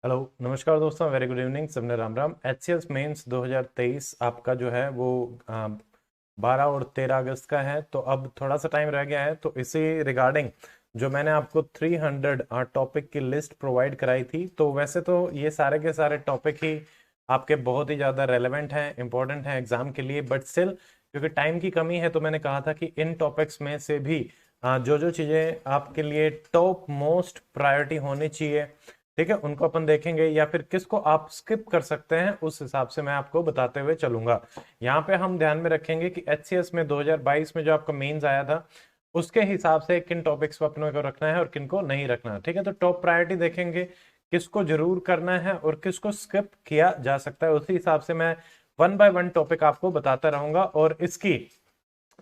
Hello नमस्कार दोस्तों, very good evening, सबने राम राम। एचसीएस मेंस 2023 आपका जो है वो 12 और 13 अगस्त का है। तो अब थोड़ा सा टाइम रह गया है, तो इसी रिगार्डिंग जो मैंने आपको 300 टॉपिक की लिस्ट प्रोवाइड कराई थी, तो वैसे तो ये सारे के सारे टॉपिक ही आपके बहुत ही ज़्यादा रेलेवेंट हैं, इंपॉर्टेंट हैं एग्जाम के लिए। बट स्टिल क्योंकि टाइम की कमी है, तो मैंने कहा था कि इन टॉपिक्स में से भी जो जो चीज़ें आपके लिए टॉप मोस्ट प्रायोरिटी होनी चाहिए, ठीक है, उनको अपन देखेंगे, या फिर किसको आप स्किप कर सकते हैं उस हिसाब से मैं आपको बताते हुए चलूंगा। यहाँ पे हम ध्यान में रखेंगे कि एचसीएस में 2022 में जो आपका मेंस आया था, उसके हिसाब से किन टॉपिक्स को अपने को रखना है और किन को नहीं रखना है। ठीक है, तो टॉप प्रायोरिटी देखेंगे किसको जरूर करना है और किसको स्किप किया जा सकता है। उसी हिसाब से मैं वन बाय वन टॉपिक आपको बताता रहूंगा। और इसकी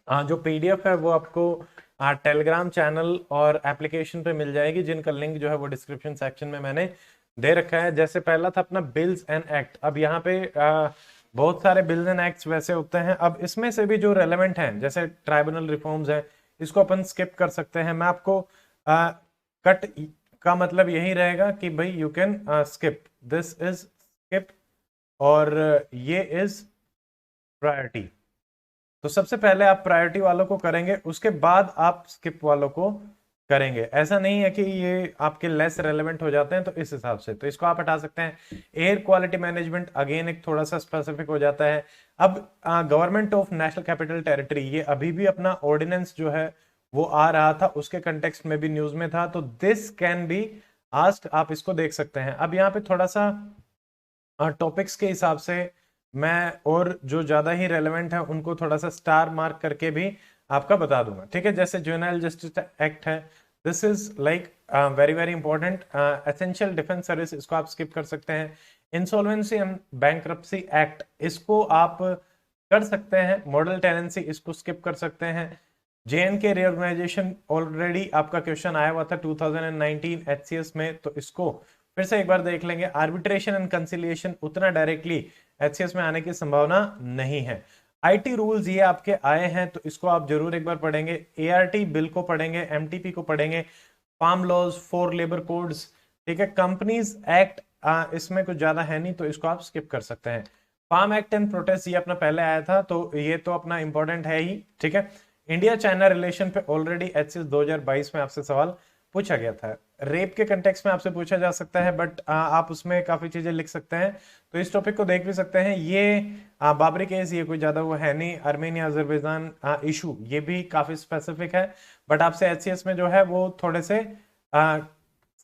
जो पीडीएफ है वो आपको टेलीग्राम चैनल और एप्लीकेशन पे मिल जाएगी, जिनका लिंक जो है वो डिस्क्रिप्शन सेक्शन में मैंने दे रखा है। जैसे पहला था अपना बिल्स एंड एक्ट। अब यहाँ पे बहुत सारे बिल्स एंड एक्ट्स वैसे होते हैं। अब इसमें से भी जो रेलेवेंट हैं, जैसे ट्राइब्यूनल रिफॉर्म्स है, इसको अपन स्किप कर सकते हैं। मैं आपको कट का मतलब यही रहेगा कि भाई you can skip, this is skip, और ये इज प्रायोरिटी। तो सबसे पहले आप प्रायोरिटी वालों को करेंगे, उसके बाद आप स्किप वालों को करेंगे। ऐसा नहीं है कि ये आपके लेस रेलेवेंट हो जाते हैं, तो इस हिसाब से तो इसको आप हटा सकते हैं। एयर क्वालिटी मैनेजमेंट अगेन एक थोड़ा सा स्पेसिफिक हो जाता है। अब government of national capital territory, ये अभी भी अपना ऑर्डिनेंस जो है वो आ रहा था, उसके कंटेक्स्ट में भी न्यूज में था, तो दिस कैन बी आस्क्ड, आप इसको देख सकते हैं। अब यहाँ पे थोड़ा सा टॉपिक्स के हिसाब से मैं और जो ज्यादा ही रेलेवेंट है उनको थोड़ा सा स्टार मार्क करके भी आपका बता दूंगा। ठीक है, जैसे जुवेनाइल जस्टिस एक्ट है, this is like very very important. Essential defence service, इसको आप स्किप कर सकते हैं। इंसॉल्वेंसी एंड बैंक्रप्सी एक्ट, इसको आप कर सकते हैं। मॉडल टेनेंसी, इसको स्किप कर सकते हैं। जेएनके रीऑर्गेनाइजेशन, ऑलरेडी आपका क्वेश्चन आया हुआ था 2019 एचसीएस में, तो इसको फिर से एक बार देख लेंगे। आर्बिट्रेशन एंड कंसिलिएशन, उतना डायरेक्टली एचसीएस में आने की संभावना नहीं है। आईटी रूल्स ये आपके आए हैं, तो इसको आप जरूर एक बार पढ़ेंगे। एआरटी बिल को पढ़ेंगे, एमटीपी को पढ़ेंगे, farm laws, four labour codes, ठीक है। कंपनीज एक्ट, इसमें कुछ ज्यादा है नहीं, तो इसको आप स्किप कर सकते हैं। फार्म एक्ट एंड प्रोटेस्ट, ये अपना पहले आया था, तो ये तो अपना इंपॉर्टेंट है ही, ठीक है। इंडिया चाइना रिलेशन पे ऑलरेडी एचसीएस 2022 में आपसे सवाल पूछा गया था। रेप के कंटेक्स्ट में आपसे पूछा जा सकता है, बट आप उसमें काफी चीजें लिख सकते हैं, तो इस टॉपिक को देख भी सकते हैं। ये बाबरी केस, ये कोई ज्यादा वो है नहीं। आर्मेनिया अजरबैजान इशू, ये भी काफी स्पेसिफिक है, बट आपसे एचसीएस में जो है वो थोड़े से आ,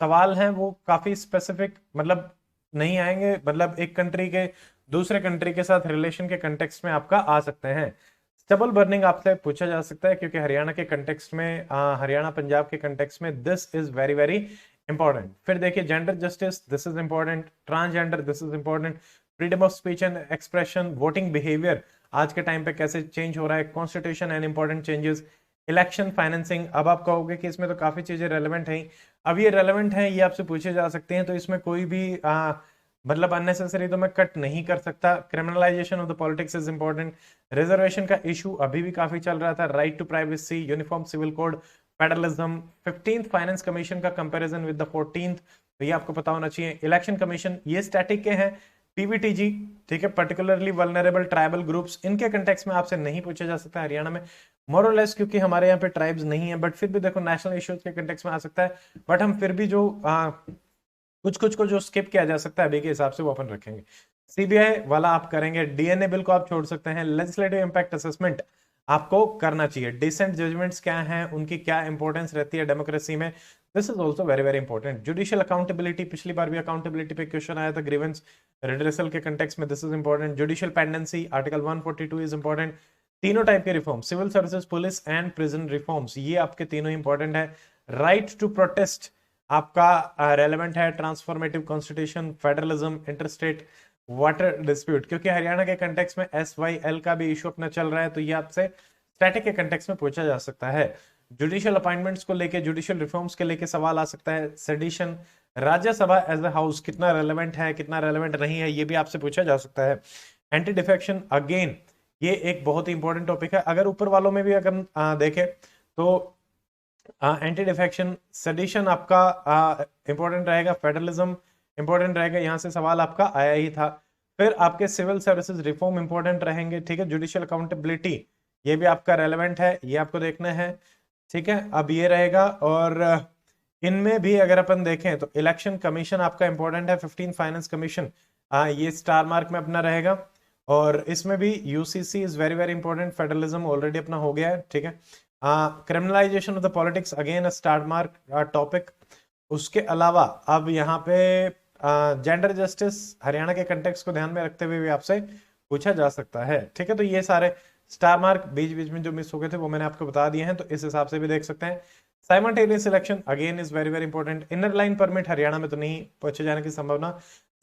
सवाल हैं, वो काफी स्पेसिफिक मतलब नहीं आएंगे, मतलब एक कंट्री के दूसरे कंट्री के साथ रिलेशन के कंटेक्स्ट में आपका आ सकते हैं। स्टबल बर्निंग आपसे पूछा जा सकता है, क्योंकि हरियाणा के कंटेक्स्ट में, हरियाणा पंजाब के कंटेक्स्ट में this is very very important. फिर देखिए gender justice, this is important. Transgender, this is important. Freedom of speech and expression, voting behaviour आज के टाइम पे कैसे चेंज हो रहा है, constitution and important changes, election financing. अब आप कहोगे कि इसमें तो काफी चीजें रेलेवेंट हैं। अब ये रेलेवेंट हैं, ये आपसे पूछे जा सकते हैं, तो इसमें कोई भी मतलब अननेसेसरी तो मैं कट नहीं कर सकता। Criminalisation of the politics is important. Reservation का इशू अभी भी काफी चल रहा था। Right to privacy, uniform civil code, federalism. 15th finance commission का कंपैरिजन विद द 14th, तो ये आपको पता होना चाहिए। इलेक्शन कमीशन, ये स्टैटिक के हैं। पीवीटीजी, ठीक है, पर्टिकुलरली वल्नरेबल ट्राइबल ग्रुप्स, इनके कंटेक्स्ट में आपसे नहीं पूछा जा सकता हरियाणा में, मोरलेस, क्योंकि हमारे यहाँ पे ट्राइब्स नहीं है। बट फिर भी देखो नेशनल इश्यूज के कंटेक्स्ट में आ सकता है, बट हम फिर भी जो कुछ कुछ को जो स्किप किया जा सकता है अभी के हिसाब से, वो अपन रखेंगे। सीबीआई वाला आप करेंगे। डीएनए बिल को आप छोड़ सकते हैं। लेजिस्लेटिव इंपैक्ट असेसमेंट आपको करना चाहिए। डिसेंट जजमेंट्स क्या हैं, उनकी क्या इंपॉर्टेंस रहती है डेमोक्रेसी में, this is also very very important. Judicial accountability, पिछली बार भी अकाउंटेबिलिटी पे क्वेश्चन आया था ग्रीवेंस रिड्रेसल के कंटेक्स्ट में, this is important. Judicial pendency, article 142 is important. तीनों टाइप के reform, civil services, police and prison reforms, ये आपके तीनों इंपॉर्टेंट है। राइट टू प्रोटेस्ट आपका रेलेवेंट है। Transformative constitution, federalism, interstate water dispute, क्योंकि हरियाणा के कंटेक्स्ट में SYL का भी इशू अपना चल रहा है, तो ये आपसे स्टैटिक के कंटेक्स्ट में पूछा जा सकता है। जुडिशियल अपॉइंटमेंट्स को लेके, जुडिशियल रिफॉर्म्स के लेके सवाल आ सकता है। Sedition, Rajya Sabha as a house कितना रेलेवेंट है, कितना रेलेवेंट नहीं है, ये भी आपसे पूछा जा सकता है। एंटी डिफेक्शन, अगेन ये एक बहुत ही इंपॉर्टेंट टॉपिक है। अगर ऊपर वालों में भी अगर देखें, तो एंटी डिफेक्शन, सेडिशन आपका इंपॉर्टेंट रहेगा। फेडरलिज्म, इंपॉर्टेंट रहेगा, यहाँ से सवाल आपका आया ही था। फिर आपके सिविल सर्विसेज रिफॉर्म इंपॉर्टेंट रहेंगे, ठीक है। जुडिशियल अकाउंटेबिलिटी ये भी आपका रेलेवेंट है, ये आपको देखना है, ठीक है। अब ये रहेगा, और इनमें भी अगर अपन देखें तो इलेक्शन कमीशन आपका इंपॉर्टेंट है, 15 फाइनेंस कमीशन, ये स्टार मार्क में अपना रहेगा। और इसमें भी UCC is very very important, federalism already अपना हो गया है, ठीक है। Criminalisation of the politics again star mark topic. उसके अलावा अब यहाँ पे जेंडर जस्टिस हरियाणा के कंटेक्स्ट को ध्यान में रखते हुए भी आपसे पूछा जा सकता है, ठीक है। तो ये सारे स्टार मार्क बीच बीच में जो मिस हो गए थे वो मैंने आपको बता दिए हैं, तो इस हिसाब से भी देख सकते हैं। Simultaneous election again is very very important. Inner line permit Haryana में तो नहीं पूछे जाने की संभावना।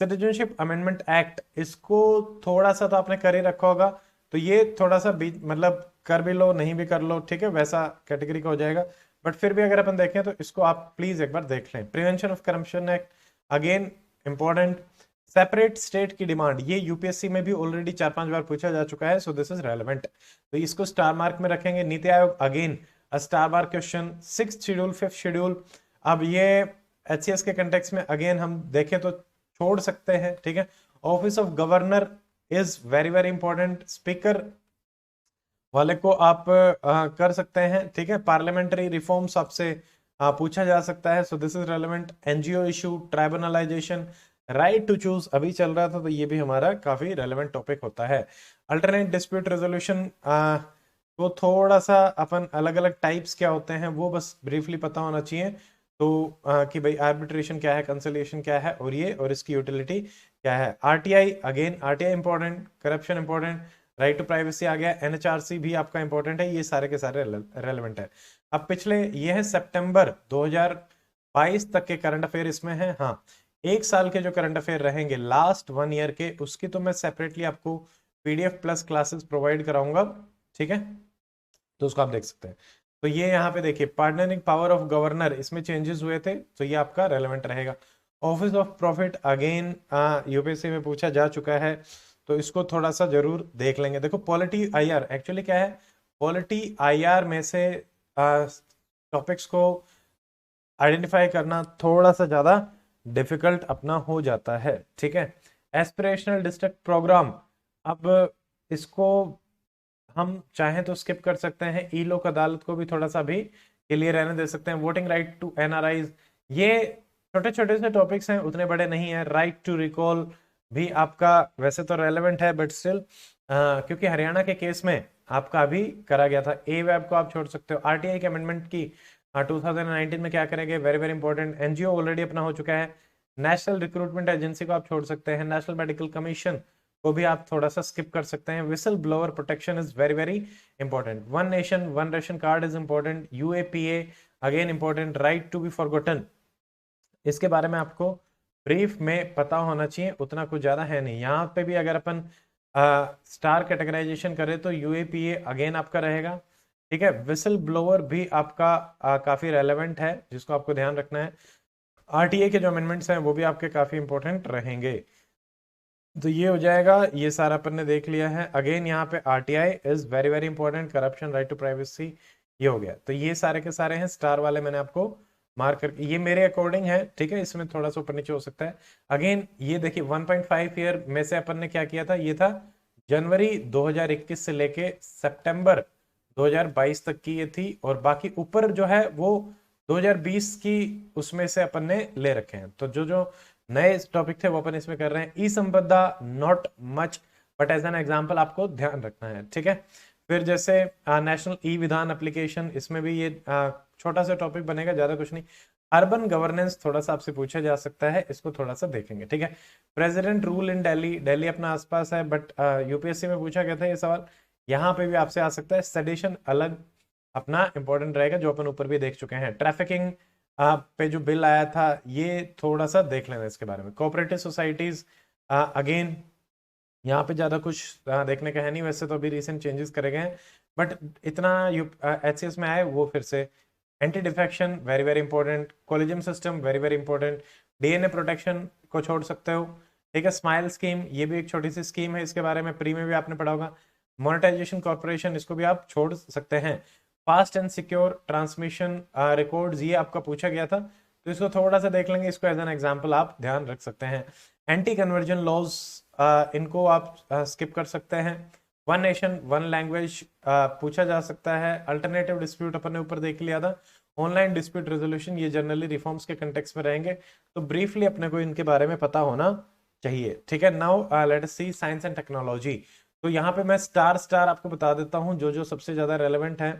सिटीजनशिप अमेंडमेंट एक्ट, इसको थोड़ा सा तो आपने कर ही रखा होगा, तो ये थोड़ा सा मतलब कर भी लो नहीं भी कर लो, ठीक है, वैसा कैटेगरी का हो जाएगा। बट फिर भी अगर अपन देखें तो इसको आप प्लीज एक बार देख लें। Prevention of corruption act again important. Separate state की डिमांड, ये यूपीएससी में भी ऑलरेडी 4-5 बार पूछा जा चुका है, सो दिस इज रेलेवेंट, तो इसको स्टार मार्क में रखेंगे। NITI Aayog again star mark question. 6th schedule 5th schedule, अब ये एचसीएस के कंटेक्स्ट में अगेन हम देखें तो छोड़ सकते हैं, ठीक है। Office of governor is very very important, speaker वाले को आप कर सकते हैं, ठीक है। पार्लियामेंट्री रिफॉर्म्स आपसे पूछा जा सकता है, so this is relevant. NGO issue, tribunalisation, right to choose अभी चल रहा था, तो ये भी हमारा काफी रेलेवेंट टॉपिक होता है। अल्टरनेट डिस्प्यूट रेजोल्यूशन, वो थोड़ा सा अपन अलग अलग टाइप्स क्या होते हैं वो बस ब्रीफली पता होना चाहिए, तो कि भाई आर्बिट्रेशन क्या है, कंसोलिएशन क्या है, और इसकी यूटिलिटी क्या है। RTI again, RTI important, corruption important, right to privacy आ गया, एनएचआरसी भी आपका इंपॉर्टेंट है, ये सारे के सारे रेलेवेंट है। अब पिछले ये है सितंबर 2022 तक के करंट अफेयर इसमें है। हाँ, एक साल के जो करंट अफेयर रहेंगे लास्ट 1 ईयर के, उसकी तो मैं सेपरेटली आपको पीडीएफ प्लस क्लासेस प्रोवाइड कराऊंगा, ठीक है, तो उसको आप देख सकते हैं। तो ये यहाँ पे देखिए, पार्टनरिंग पावर ऑफ गवर्नर, इसमें चेंजेस हुए थे, तो ये आपका रेलेवेंट रहेगा। Office of profit again UPSC में पूछा जा चुका है, तो इसको थोड़ा सा जरूर देख लेंगे। देखो पॉलिटी आईआर एक्चुअली क्या है, पॉलिटी आईआर में से टॉपिक्स को आइडेंटिफाई करना थोड़ा सा ज्यादा डिफिकल्ट अपना हो जाता है, ठीक है। एस्पिरेशनल डिस्ट्रिक्ट प्रोग्राम, अब इसको हम चाहें तो स्किप कर सकते हैं। ई लोक अदालत को भी थोड़ा सा भी क्लियर रहने दे सकते हैं। वोटिंग राइट टू एनआरआईज, ये छोटे छोटे से टॉपिक्स हैं, उतने बड़े नहीं है। राइट टू रिकॉल भी आपका वैसे तो रेलेवेंट है, बट स्टिल क्योंकि हरियाणा के केस में आपका अभी करा गया था। ए वेब को आप छोड़ सकते हो। आरटीआई के अमेंडमेंट की 2019 में क्या करेंगे, very very important. NGO already अपना हो चुका है। नेशनल रिक्रूटमेंट एजेंसी को आप छोड़ सकते हैं। नेशनल मेडिकल कमीशन को भी आप थोड़ा सा स्किप कर सकते हैं। Whistle blower protection is very very important. One nation one ration card is important. UAPA again important. Right to be forgotten, इसके बारे में आपको ब्रीफ में पता होना चाहिए, उतना कुछ ज्यादा है नहीं। यहाँ पे भी अगर अपन स्टार कैटेगराइजेशन करें तो यूएपीए अगेन आपका रहेगा, ठीक है। विसल ब्लोअर भी आपका काफी रेलेवेंट है, जिसको आपको ध्यान रखना है। आरटीए के जो अमेंडमेंट्स हैं वो भी आपके काफी इंपॉर्टेंट रहेंगे। तो ये हो जाएगा, ये सारा अपन ने देख लिया है। अगेन यहाँ पे RTI is very very important, corruption, right to privacy, ये हो गया। तो ये सारे के सारे हैं स्टार वाले, मैंने आपको मार्क करके, ये मेरे अकॉर्डिंग है, ठीक है। इसमें थोड़ा सा ऊपर नीचे हो सकता है। अगेन ये देखिए 1.5 ईयर में से अपन ने क्या किया था, ये था जनवरी 2021 से लेके सितंबर 2022 तक की ये थी, और बाकी ऊपर जो है वो 2020 की उसमें से अपन ने ले रखे हैं। तो जो जो नए टॉपिक थे वो अपन इसमें कर रहे हैं। E Sampada not much, but as an example आपको ध्यान रखना है, ठीक है। फिर जैसे नेशनल ई विधान एप्लीकेशन, इसमें भी ये छोटा सा टॉपिक बनेगा, ज्यादा कुछ नहीं। अर्बन गवर्नेंस थोड़ा सा आपसे पूछा जा सकता है, इसको थोड़ा सा देखेंगे, ठीक है। President rule in Delhi, Delhi अपना आसपास है, बट यूपीएससी में पूछा गया था ये सवाल, यहाँ पे भी आपसे आ सकता है। सेडिशन अलग अपना इंपॉर्टेंट रहेगा, जो अपन ऊपर भी देख चुके हैं। ट्रैफिकिंग पे जो बिल आया था, ये थोड़ा सा देख लेना इसके बारे में। कोऑपरेटिव सोसाइटीज अगेन यहाँ पे ज्यादा कुछ देखने का है नहीं, वैसे तो अभी रिसेंट चेंजेस करे गए हैं, बट इतना एचसीएस में आए वो फिर से। Anti defection very very important. Collegium system very very important. DNA protection को छोड़ सकते हो, ठीक है। स्माइल स्कीम, ये भी एक छोटी सी स्कीम है, इसके बारे में प्री में भी आपने पढ़ा होगा। मोनेटाइजेशन कॉर्पोरेशन, इसको भी आप छोड़ सकते हैं। Fast and secure transmission records, ये आपका पूछा गया था, तो इसको थोड़ा सा देख लेंगे, इसको एज एन एग्जांपल आप ध्यान रख सकते हैं। एंटी कन्वर्जन लॉज, इनको आप स्किप कर सकते हैं। वन नेशन वन लैंग्वेज पूछा जा सकता है। अल्टरनेटिव डिस्प्यूट अपन ने ऊपर देख लिया था। ऑनलाइन डिस्प्यूट रेजोल्यूशन, ये जनरली रिफॉर्म्स के कंटेक्स्ट में रहेंगे, तो ब्रीफली अपने को इनके बारे में पता होना चाहिए। ठीक है, now let us see science and technology. तो यहाँ पे मैं स्टार स्टार आपको बता देता हूँ जो जो सबसे ज्यादा रेलेवेंट है।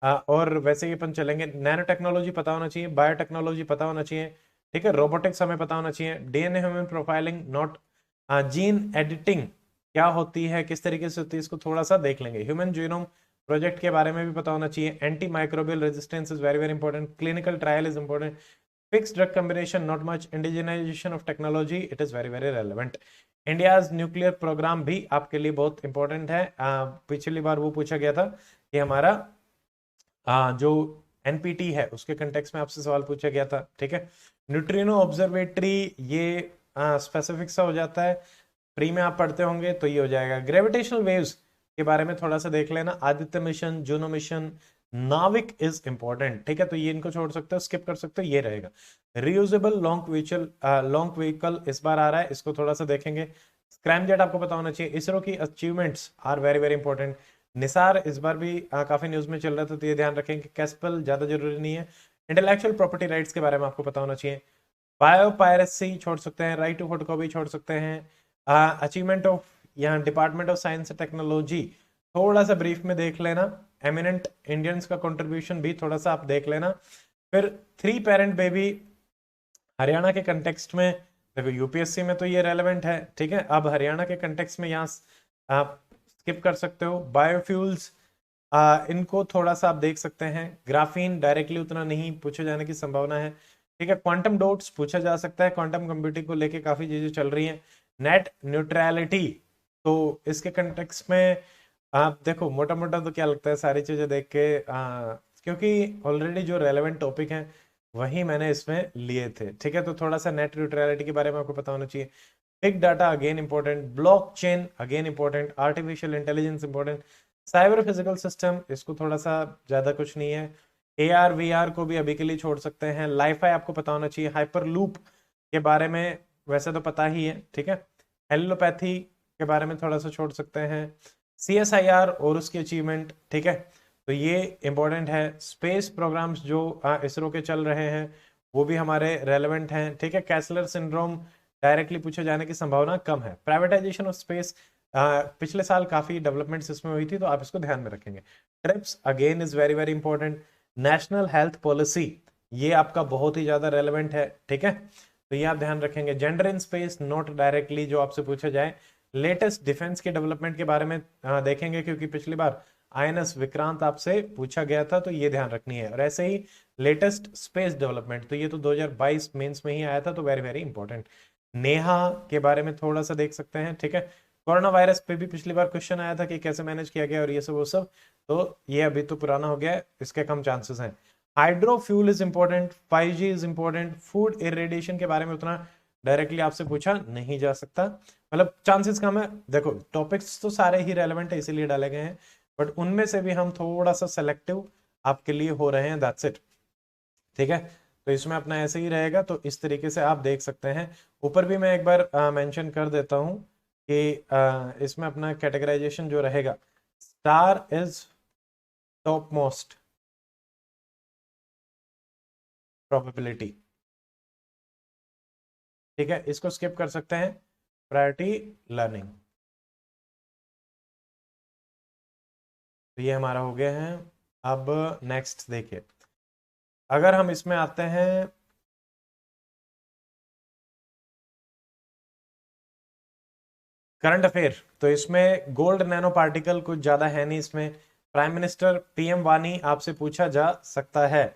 और वैसे ही अपन चलेंगे। नैनो टेक्नोलॉजी पता होना चाहिए, बायोटेक्नोलॉजी पता होना चाहिए, ठीक है, रोबोटिक्स हमें पता होना चाहिए, DNA human profiling, not gene editing क्या होती है, किस तरीके से होती है, इसको थोड़ा सा देख लेंगे। ह्यूमन जीनोम प्रोजेक्ट के बारे में भी पता होना चाहिए। Anti microbial resistance is very very important. Clinical trial is important. Fix drug combination, not much. Indigenisation of technology, it is very very relevant. India's nuclear programme भी आपके लिए बहुत इंपॉर्टेंट है। पिछली बार वो पूछा गया था कि हमारा जो एनपीटी है उसके कंटेक्स्ट में आपसे सवाल पूछा गया था। ठीक है, न्यूट्रिनो ऑब्जर्वेटरी, ये स्पेसिफिक सा हो जाता है, प्री में आप पढ़ते होंगे तो ये हो जाएगा। ग्रेविटेशनल वेव्स के बारे में थोड़ा सा देख लेना। आदित्य मिशन, जूनो मिशन, नाविक इज इंपॉर्टेंट। ठीक है, तो ये इनको छोड़ सकते हो, स्किप कर सकते हो, ये रहेगा। रियूजेबल लॉन्ग व्हीकल इस बार आ रहा है, इसको थोड़ा सा देखेंगे। स्क्रैमजेट आपको पता होना चाहिए। इसरो की achievements are very very important. NISAR इस बार भी काफी न्यूज में चल रहा था, तो ये ध्यान रखेंगे। कैस्पल ज्यादा जरूरी नहीं है। इंटेलेक्चुअल प्रॉपर्टी राइट्स के बारे में आपको पता होना चाहिए। बायोपायरेसी छोड़ सकते हैं। राइट टू फोटोकॉपी छोड़ सकते हैं। अचीवमेंट ऑफ, यहाँ department of science and technology थोड़ा सा ब्रीफ में देख लेना। एमिनेंट इंडियंस का कंट्रीब्यूशन भी थोड़ा सा आप देख लेना। फिर थ्री पेरेंट बेबी हरियाणा के कंटेक्स्ट में, देखो यूपीएससी में तो ये रेलेवेंट है। ठीक है, अब हरियाणा के कंटेक्स्ट में यहाँ आप स्किप कर सकते हो। बायोफ्यूल्स, इनको थोड़ा सा आप देख सकते हैं। ग्राफीन डायरेक्टली उतना नहीं पूछे जाने की संभावना है। ठीक है, क्वांटम डॉट्स पूछा जा सकता है, क्वांटम कंप्यूटिंग को लेके काफी चीजें चल रही हैं। नेट न्यूट्रलिटी, तो इसके कंटेक्स्ट में आप देखो, मोटा मोटा तो क्या लगता है सारी चीजें देख के, क्योंकि ऑलरेडी जो रेलेवेंट टॉपिक हैं वही मैंने इसमें लिए थे। ठीक है, तो थोड़ा सा नेट न्यूट्रलिटी के बारे में आपको पता होना चाहिए। Big data again important. Blockchain again important. Artificial intelligence important. Cyber physical system, इसको थोड़ा सा ज्यादा कुछ नहीं है। AR VR को भी अभी के लिए छोड़ सकते हैं। लाइफाई आपको पता होना चाहिए। हाइपर लूप के बारे में वैसे तो पता ही है। ठीक है, एलोपैथी के बारे में थोड़ा सा छोड़ सकते हैं। CSIR और उसकी अचीवमेंट, ठीक है, तो ये इंपॉर्टेंट है। स्पेस प्रोग्राम्स जो इसरो के चल रहे हैं वो भी हमारे रेलेवेंट हैं। ठीक है, कैसलर सिंड्रोम डायरेक्टली पूछे जाने की संभावना कम है। प्राइवेटाइजेशन ऑफ स्पेस, पिछले साल काफी डेवलपमेंट्स इसमें हुई थी, तो आप इसको ध्यान में रखेंगे। Trips again is very very important. National health policy, ये आपका बहुत ही ज्यादा रेलेवेंट है। ठीक है, तो ये आप ध्यान रखेंगे। Gender in space, not directly जो आपसे पूछा जाए। लेटेस्ट डिफेंस के डेवलपमेंट के बारे में देखेंगे, क्योंकि पिछली बार INS विक्रांत आपसे पूछा गया था, तो ये ध्यान रखनी है। और ऐसे ही लेटेस्ट स्पेस डेवलपमेंट, तो ये तो 2022 मेंस में ही आया था, तो वेरी वेरी इंपॉर्टेंट। नेहा के बारे में थोड़ा सा देख सकते हैं। ठीक है, कोरोना वायरस पे भी पिछली बार क्वेश्चन आया था कि कैसे मैनेज किया गया और ये सब वो सब, तो ये अभी तो पुराना हो गया है, इसके कम चांसेस हैं। Hydrofuel is important. 5G is important. Food irradiation के बारे में उतना डायरेक्टली आपसे पूछा नहीं जा सकता, मतलब चांसेस कम है। देखो, टॉपिक्स तो सारे ही रेलेवेंट है इसीलिए डाले गए हैं, बट उनमें से भी हम थोड़ा सा सेलेक्टिव आपके लिए हो रहे हैं, दैट्स इट। ठीक है, तो इसमें अपना ऐसे ही रहेगा, तो इस तरीके से आप देख सकते हैं। ऊपर भी मैं एक बार मेंशन कर देता हूं कि इसमें अपना कैटेगराइजेशन जो रहेगा, star is top most probability. ठीक है, इसको स्किप कर सकते हैं। प्रायोरिटी लर्निंग, तो ये हमारा हो गया है। अब नेक्स्ट देखिए, अगर हम इसमें आते हैं करंट अफेयर, तो इसमें गोल्ड नैनो पार्टिकल कुछ ज्यादा है नहीं इसमें। प्राइम मिनिस्टर PM वानी आपसे पूछा जा सकता है।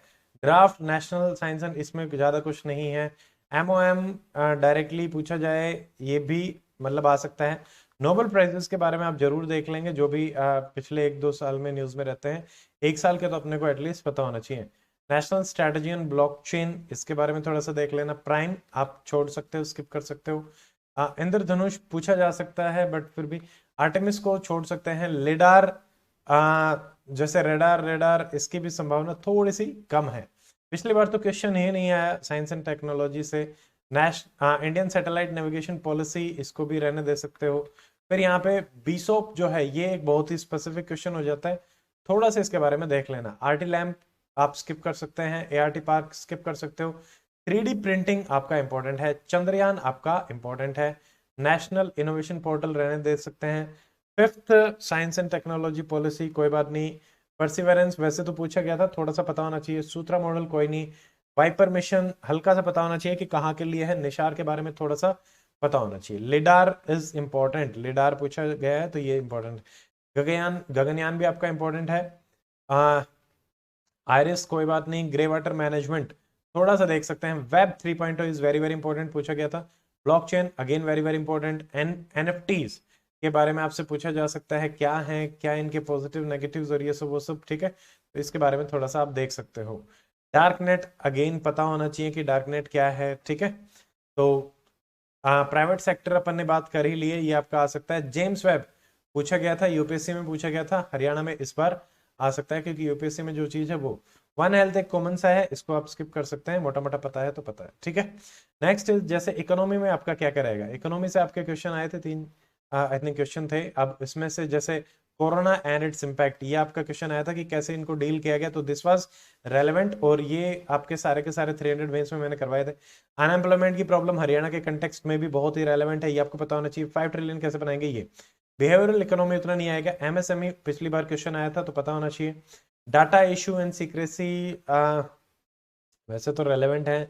ड्राफ्ट नेशनल साइंस एंड, इसमें ज्यादा कुछ नहीं है। MOM डायरेक्टली पूछा जाए, ये भी मतलब आ सकता है। नोबेल प्राइजेस के बारे में आप जरूर देख लेंगे, जो भी पिछले 1-2 साल में न्यूज में रहते हैं। 1 साल के तो अपने को एटलीस्ट पता होना चाहिए। नेशनल स्ट्रेटजी ऑन ब्लॉकचेन, इसके बारे में थोड़ा सा देख लेना। प्राइम आप छोड़ सकते हो, स्किप कर सकते हो। इंद्रधनुष पूछा जा सकता है, बट फिर भी आर्टेमिस को छोड़ सकते हैं। लिडार, जैसे रेडार, इसकी भी संभावना थोड़ी सी कम है। पिछली बार तो क्वेश्चन ही नहीं आया साइंस एंड टेक्नोलॉजी से। इंडियन सैटेलाइट नेविगेशन पॉलिसी, इसको भी रहने दे सकते हो। फिर यहाँ पे बीसोप जो है, ये एक बहुत ही स्पेसिफिक क्वेश्चन हो जाता है, थोड़ा सा इसके बारे में देख लेना। आरटी लैम्प आप स्किप कर सकते हैं, एआरटी पार्क स्किप कर सकते हो। 3D प्रिंटिंग आपका इंपॉर्टेंट है, चंद्रयान आपका इंपॉर्टेंट है, नेशनल इनोवेशन पोर्टल रहने दे सकते हैं। Fifth science and technology policy कोई बात नहीं। परसिवरेंस वैसे तो पूछा गया था, थोड़ा सा पता होना चाहिए। सूत्रा मॉडल कोई नहीं। वाइपर मिशन हल्का सा पता होना चाहिए कि कहाँ के लिए है। निशार के बारे में थोड़ा सा पता होना चाहिए। लिडार इज इंपॉर्टेंट, लिडार पूछा गया है तो ये इंपॉर्टेंट। गगनयान, गगनयान भी आपका इंपॉर्टेंट है। आयरिस कोई बात नहीं। ग्रे वाटर मैनेजमेंट थोड़ा सा देख सकते हैं। Web 3.0 is very very important, पूछा गया था। Blockchain again very very important. NFTs के बारे में आपसे पूछा जा सकता है, क्या है, क्या इनके पॉजिटिव नेगेटिव्स और ये सब वो सब, ठीक है, तो इसके बारे में थोड़ा सा आप देख सकते हो। डार्क नेट अगेन पता होना चाहिए कि डार्क नेट क्या है, ठीक है। तो प्राइवेट सेक्टर अपन ने बात कर ही ली है, ये आपका आ सकता है। जेम्स वेब पूछा गया था, यूपीएससी में पूछा गया था, हरियाणा में इस बार आ सकता है, क्योंकि यूपीएससी में जो चीज है वो वन हेल्थ एक कॉमन सा है, इसको आप स्किप कर सकते हैं, मोटा मोटा पता है तो पता है, ठीक है। नेक्स्ट जैसे इकोनॉमी में आपका क्या क्या रहेगा। इकोनॉमी से आपके क्वेश्चन आए थे, 3 आई थिंक क्वेश्चन थे। अब इसमें से जैसे कोरोना एंड इट्स इम्पैक्ट, ये आपका क्वेश्चन आया था कि कैसे इनको डील किया गया, तो दिस वाज रेलेवेंट, और ये आपके सारे के सारे 300 वेंस में मैंने करवाए थे। अनएम्प्लॉयमेंट की प्रॉब्लम हरियाणा के कंटेक्स्ट में भी बहुत ही रेलेवेंट है, ये आपको पता होना चाहिए। 5 ट्रिलियन कैसे बनाएंगे ये। बिहेवियरल इकोनॉमी उतना नहीं आएगा। एमएसएमई पिछली बार क्वेश्चन आया था तो पता होना चाहिए। डाटा इशू एंड सीक्रेसी वैसे तो रेलेवेंट है,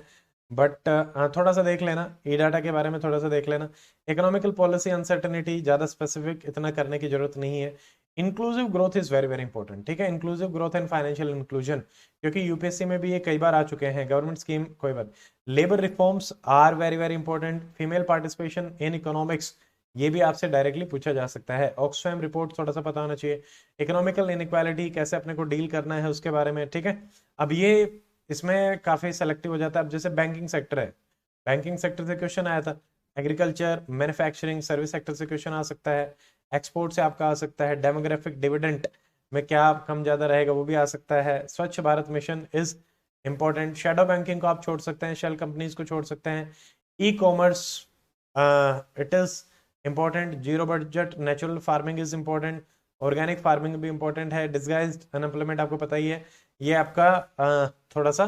बट थोड़ा सा देख लेना, ई डाटा के बारे में थोड़ा सा देख लेना। इकोनॉमिकल पॉलिसी अनसर्टेनिटी ज्यादा स्पेसिफिक इतना करने की जरूरत नहीं है। Inclusive growth is very very important, ठीक है। Inclusive growth and financial inclusion, क्योंकि यूपीएससी में भी ये कई बार आ चुके हैं। गवर्नमेंट स्कीम कोई बात। Labour reforms are very very important. Female participation in economics, ये भी आपसे डायरेक्टली पूछा जा सकता है। ऑक्सफैम रिपोर्ट थोड़ा सा पता होना चाहिए। इकोनॉमिकल इनइक्वालिटी कैसे अपने को डील करना है उसके बारे में, ठीक है। अब ये इसमें काफी सेलेक्टिव हो जाता है। अब जैसे बैंकिंग सेक्टर है, बैंकिंग सेक्टर से क्वेश्चन आया था। एग्रीकल्चर, मैन्युफैक्चरिंग, सर्विस सेक्टर से क्वेश्चन आ सकता है। एक्सपोर्ट से आपका आ सकता है। डेमोग्राफिक डिविडेंड में क्या कम ज्यादा रहेगा वो भी आ सकता है। स्वच्छ Bharat mission is important. Shadow banking को आप छोड़ सकते हैं, शेल कंपनीज को छोड़ सकते हैं। E commerce it is important. Zero budget natural farming is important. Organic farming भी इंपॉर्टेंट है। डिस्गाइज्ड अनएम्प्लॉयमेंट आपको पता ही है, ये आपका थोड़ा सा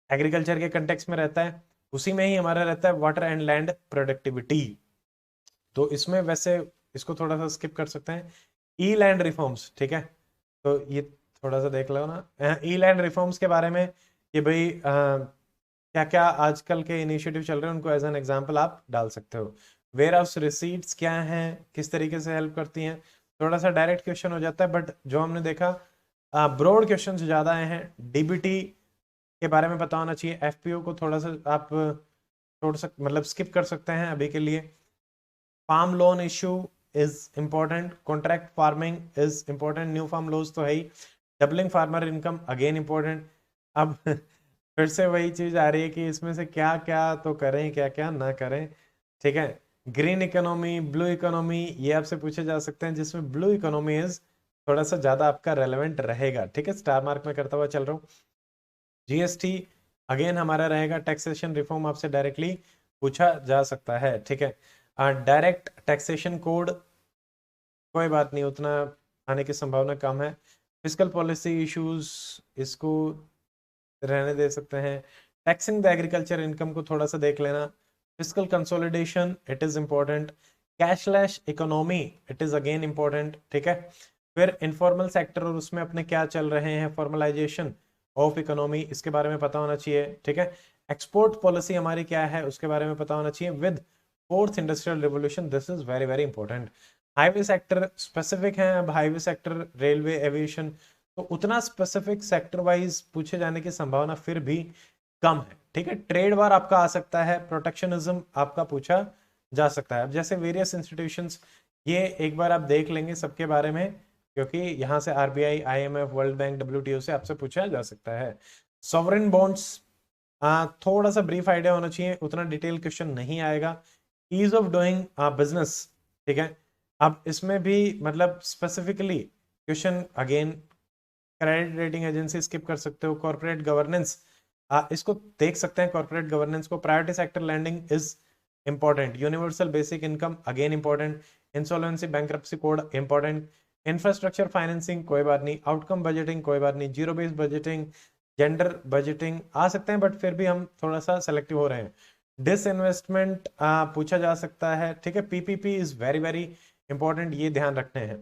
एग्रीकल्चर के कंटेक्स्ट में रहता है। उसी में ही हमारा रहता है वाटर एंड लैंड प्रोडक्टिविटी, तो इसमें वैसे इसको थोड़ा सा स्किप कर सकते हैं। ई लैंड रिफॉर्म्स, ठीक है, तो ये थोड़ा सा देख लो ना। ई लैंड रिफॉर्म्स के बारे में कि भाई क्या क्या आजकल के इनिशिएटिव चल रहे हैं, उनको एज एन एग्जांपल आप डाल सकते हो। वेयर हाउस रिसीट्स क्या हैं, किस तरीके से हेल्प करती हैं, थोड़ा सा डायरेक्ट क्वेश्चन हो जाता है, बट जो हमने देखा ब्रॉड क्वेश्चन ज्यादा आए हैं। डीबीटी के बारे में पता होना चाहिए। एफपीओ को थोड़ा सा आप छोड़ मतलब स्किप कर सकते हैं अभी के लिए। Farm loan issue is important. Contract farming is important. New farm laws तो है ही। Doubling farmer income again important. अब फिर से वही चीज आ रही है कि इसमें से क्या क्या तो करें, क्या क्या ना करें, ठीक है। ग्रीन इकोनॉमी, ब्लू इकोनॉमी, ये आपसे पूछे जा सकते हैं, जिसमें ब्लू इकोनॉमी इज थोड़ा सा ज्यादा आपका रेलेवेंट रहेगा, ठीक है। स्टार मार्क में करता हुआ चल रहा हूँ। जीएसटी अगेन हमारा रहेगा। टैक्सेशन रिफॉर्म आपसे डायरेक्टली पूछा जा सकता है, ठीक है। डायरेक्ट टैक्सेशन कोड कोई बात नहीं, उतना आने की संभावना कम है। फिजिकल पॉलिसी इश्यूज, इसको रहने दे सकते हैं। टैक्सिंग द एग्रीकल्चर इनकम को थोड़ा सा देख लेना। Physical consolidation it is important. Cashless economy it is again important, ठीक है। फिर इनफॉर्मल सेक्टर और उसमें अपने क्या चल रहे हैं, फॉर्मलाइजेशन ऑफ इकोनॉमी, इसके बारे में पता होना चाहिए, ठीक है। एक्सपोर्ट पॉलिसी हमारी क्या है उसके बारे में पता होना चाहिए। With fourth industrial revolution, this is very very important. Highway sector specific है। अब हाईवे सेक्टर, रेलवे, एविएशन, तो उतना स्पेसिफिक सेक्टर वाइज पूछे जाने की संभावना फिर भी कम है, ठीक है। ट्रेड वार आपका आ सकता है। प्रोटेक्शनिज्म आपका पूछा जा सकता है। अब जैसे वेरियस इंस्टीट्यूशंस, ये एक बार आप देख लेंगे सबके बारे में, क्योंकि यहाँ से RBI, IMF, world bank, WTO से आपसे पूछा जा सकता है। सॉवरेन बॉन्ड्स थोड़ा सा ब्रीफ आइडिया होना चाहिए, उतना डिटेल क्वेश्चन नहीं आएगा। ईज ऑफ डूइंग बिजनेस, ठीक है। अब इसमें भी मतलब specifically question again credit rating agency skip कर सकते हो। कॉर्पोरेट गवर्नेंस इसको देख सकते हैं, कॉर्पोरेट गवर्नेंस को। Priority sector lending is important. Universal basic income again important. Insolvency bankruptcy code important. Infrastructure financing कोई बात नहीं। आउटकम बजटिंग कोई बात नहीं। Zero based budgeting, gender budgeting आ सकते हैं, बट फिर भी हम थोड़ा सा सेलेक्टिव हो रहे हैं। डिसइन्वेस्टमेंट पूछा जा सकता है, ठीक है। PPP is very very important, ये ध्यान रखने हैं।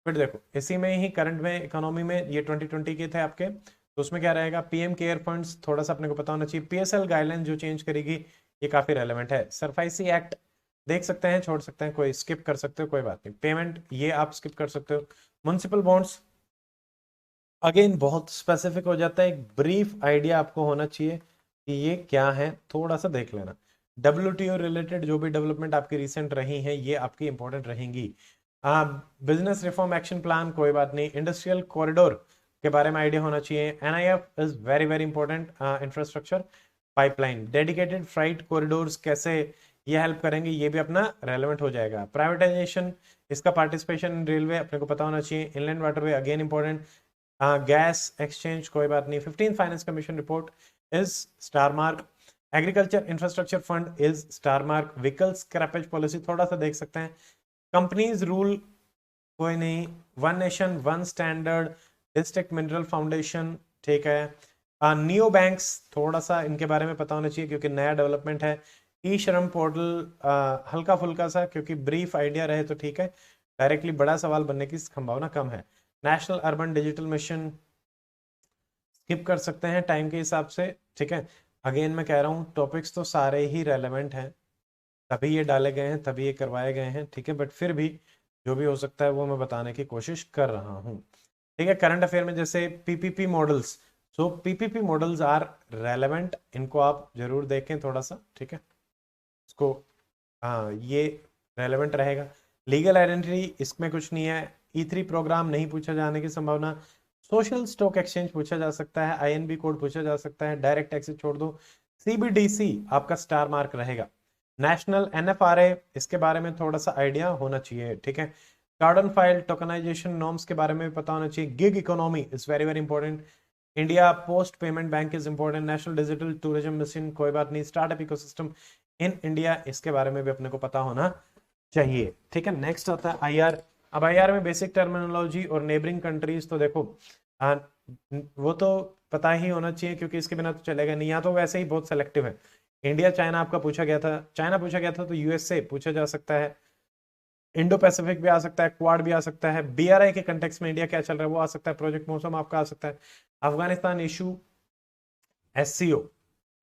फिर देखो इसी में ही करंट में इकोनॉमी में ये 2020 के थे आपके, तो उसमें क्या रहेगा, पीएम केयर फंड्स थोड़ा सा अपने को पता होना चाहिए। पीएसएल गाइडलाइन जो चेंज करेगी ये काफी रेलेवेंट है। सरफाइसी एक्ट देख सकते हैं, छोड़ सकते हैं, कोई स्किप कर सकते हो, कोई बात नहीं। पेमेंट ये आप स्किप कर सकते हो। म्युनिसिपल बॉन्ड्स अगेन बहुत स्पेसिफिक हो जाता है, एक ब्रीफ आइडिया आपको होना चाहिए कि ये क्या है, थोड़ा सा देख लेना। डब्ल्यूटीओ रिलेटेड जो भी डेवलपमेंट आपकी रिसेंट रही हैं ये आपकी इंपॉर्टेंट रहेंगी। बिजनेस रिफॉर्म एक्शन प्लान कोई बात नहीं। इंडस्ट्रियल कॉरिडोर के बारे में आइडिया होना चाहिए। NIF is very very important infrastructure pipeline. Dedicated freight corridors कैसे ये हेल्प करेंगे, ये भी अपना रेलेवेंट हो जाएगा। प्राइवेटाइजेशन, इसका पार्टिसिपेशन इन रेलवे अपने को पता होना चाहिए। Inland waterway again important. Gas exchange कोई बात नहीं। 15 finance commission report is star mark. Agriculture infrastructure fund is star mark. Vehicle scrappage policy थोड़ा सा देख सकते हैं। कंपनीज रूल कोई नहीं। One nation one standard. District mineral foundation ठीक है। नियो बैंक्स थोड़ा सा इनके बारे में पता होना चाहिए क्योंकि नया डेवलपमेंट है। ई श्रम पोर्टल हल्का फुल्का सा, क्योंकि ब्रीफ आइडिया रहे तो ठीक है, डायरेक्टली बड़ा सवाल बनने की संभावना कम है। National urban digital mission skip कर सकते हैं टाइम के हिसाब से, ठीक है। अगेन मैं कह रहा हूँ टॉपिक्स तो सारे ही रेलेवेंट हैं, तभी ये डाले गए हैं, तभी ये करवाए गए हैं, ठीक है। बट फिर भी जो भी हो सकता है वो मैं बताने की कोशिश कर रहा हूँ, ठीक है। करंट अफेयर में जैसे PPP models, so PPP models are relevant, इनको आप जरूर देखें थोड़ा सा, ठीक है। इसको हाँ ये रेलेवेंट रहेगा। लीगल आइडेंटिटी इसमें कुछ नहीं है। E3 प्रोग्राम नहीं पूछा जाने की संभावना। सोशल स्टॉक एक्सचेंज पूछा जा सकता है। आईएनबी कोड पूछा जा सकता है। डायरेक्ट टैक्स छोड़ दो। सीबीडीसी आपका स्टार मार्क रहेगा। नेशनल एनएफआरए इसके बारे में थोड़ा सा आइडिया होना चाहिए, ठीक है। कार्डन फाइल टोकनाइजेशन नॉर्म्स के बारे में भी पता होना चाहिए। Gig economy is very very important. India post payment bank is important. National digital tourism mission कोई बात नहीं। स्टार्टअप इकोसिस्टम इन इंडिया इसके बारे में भी अपने को पता होना चाहिए, ठीक है। नेक्स्ट आता है आईआर। अब आईआर में बेसिक टर्मिनोलॉजी और नेबरिंग कंट्रीज तो देखो आ, वो तो पता ही होना चाहिए क्योंकि इसके बिना तो चलेगा नहीं। यहाँ तो वैसे ही बहुत सेलेक्टिव है। इंडिया चाइना आपका पूछा गया था, चाइना पूछा गया था तो यूएसए पूछा जा सकता है। इंडो पैसिफिक भी आ सकता है, क्वाड भी आ सकता है। बीआरआई के कंटेक्स्ट में इंडिया क्या चल रहा है वो आ सकता है। प्रोजेक्ट मौसम आपका आ सकता है। अफगानिस्तान इशू एससीओ,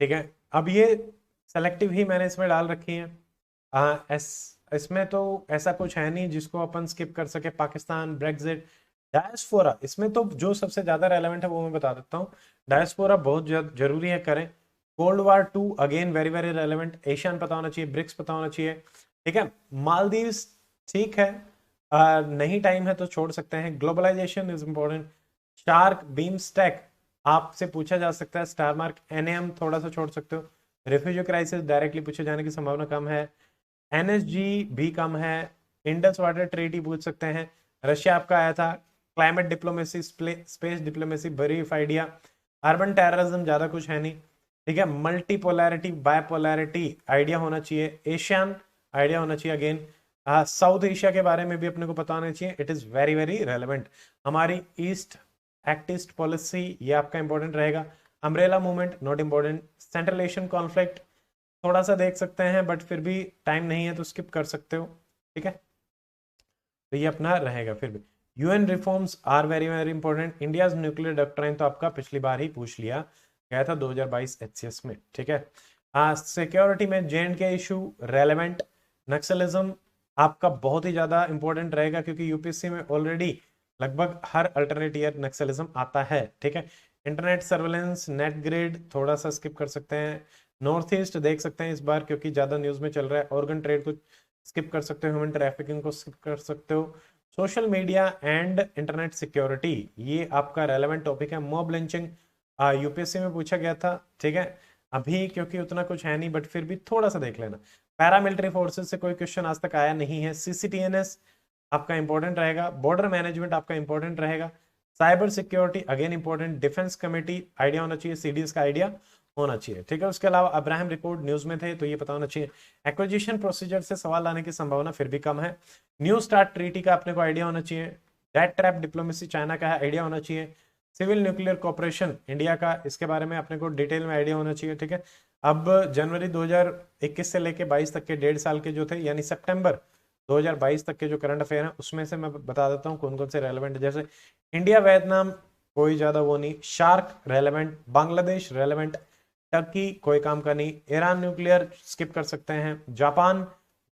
ठीक है। अब ये सेलेक्टिव ही मैंने इसमें डाल रखी है। इसमें तो ऐसा कुछ है नहीं जिसको अपन स्किप कर सके। पाकिस्तान, ब्रेग्जिट, डायस्पोरा, इसमें तो जो सबसे ज्यादा रेलेवेंट है वो मैं बता देता हूँ। डायस्पोरा बहुत जरूरी है करें। Cold war 2 again very very relevant. Asian पता होना चाहिए। ब्रिक्स पता होना चाहिए, ठीक है। मालदीव्स ठीक है, नहीं टाइम है तो छोड़ सकते हैं। Globalisation is important. SAARC, BIMSTEC आपसे पूछा जा सकता है। Star mark. एनएम थोड़ा सा छोड़ सकते हो। रिफ्यूजी क्राइसिस डायरेक्टली पूछे जाने की संभावना कम है। एनएसजी भी कम है। इंडस वाटर ट्रीटी पूछ सकते हैं। रशिया आपका आया था। Climate diplomacy, space diplomacy, brief idea. Urban terrorism ज्यादा कुछ है नहीं, ठीक है। मल्टीपोलैरिटी, बायपोलैरिटी आइडिया होना चाहिए। एशियन आइडिया होना चाहिए अगेन। साउथ एशिया के बारे में भी अपने को पता होना चाहिए। It is very very relevant. हमारी ईस्ट एक्ट ईस्ट पॉलिसी ये आपका इंपॉर्टेंट रहेगा। Umbrella movement not important. Central Asian conflict थोड़ा सा देख सकते हैं बट फिर भी टाइम नहीं है तो स्किप कर सकते हो, ठीक है। तो ये अपना रहेगा। फिर भी UN reforms are very very important. India's nuclear doctrine तो आपका पिछली बार ही पूछ लिया गया था 2022 एचसीएस में, ठीक है। सिक्योरिटी में जेएंडके इशू रेलेवेंट। नक्सलिज्म आपका बहुत ही ज्यादा इंपॉर्टेंट रहेगा क्योंकि यूपीएससी में ऑलरेडी लगभग हर अल्टरनेट ईयर नक्सलिज्म आता है, ठीक है। इंटरनेट सर्वेलेंस, नेट ग्रिड थोड़ा सा स्किप कर सकते हैं। नॉर्थ ईस्ट देख सकते हैं इस बार क्योंकि ज्यादा न्यूज में चल रहा है। ऑर्गन ट्रेड को स्किप कर सकते हो। ह्यूमन ट्रैफिकिंग को स्किप कर सकते हो। Social media and internet security ये आपका रेलेवेंट टॉपिक है। मॉब लिंचिंग यूपीएससी में पूछा गया था, ठीक है। अभी क्योंकि उतना कुछ है नहीं बट फिर भी थोड़ा सा देख लेना। पैरामिलिट्री फोर्सेस से कोई क्वेश्चन आज तक आया नहीं है। सीसीटीएनएस आपका इंपॉर्टेंट रहेगा। बॉर्डर मैनेजमेंट आपका इंपॉर्टेंट रहेगा। Cyber security again important, defence committee idea होना चाहिए, सीडीएस का आइडिया होना चाहिए, ठीक है। उसके अलावा अब्राहम रिपोर्ट न्यूज में थे तो ये पता होना चाहिए। एक्विजिशन प्रोसीजर से सवाल आने की संभावना फिर भी कम है। न्यू स्टार्ट ट्रीटी का अपने को आइडिया होना चाहिए। डेट ट्रैप डिप्लोमेसी चाइना का है, आइडिया होना चाहिए। सिविल न्यूक्लियर कॉर्पोरेशन इंडिया का, इसके बारे में अपने को डिटेल में आइडिया होना चाहिए, ठीक है। अब जनवरी 2021 से लेके 22 तक के 1.5 साल के जो थे, यानी सितंबर 2022 तक के जो करंट अफेयर हैं उसमें से मैं बता देता हूँ कौन कौन से रेलेवेंट है। जैसे इंडिया वियतनाम कोई ज्यादा वो नहीं, shark relevant, Bangladesh relevant, Turkey कोई काम का नहीं, ईरान न्यूक्लियर स्किप कर सकते हैं, जापान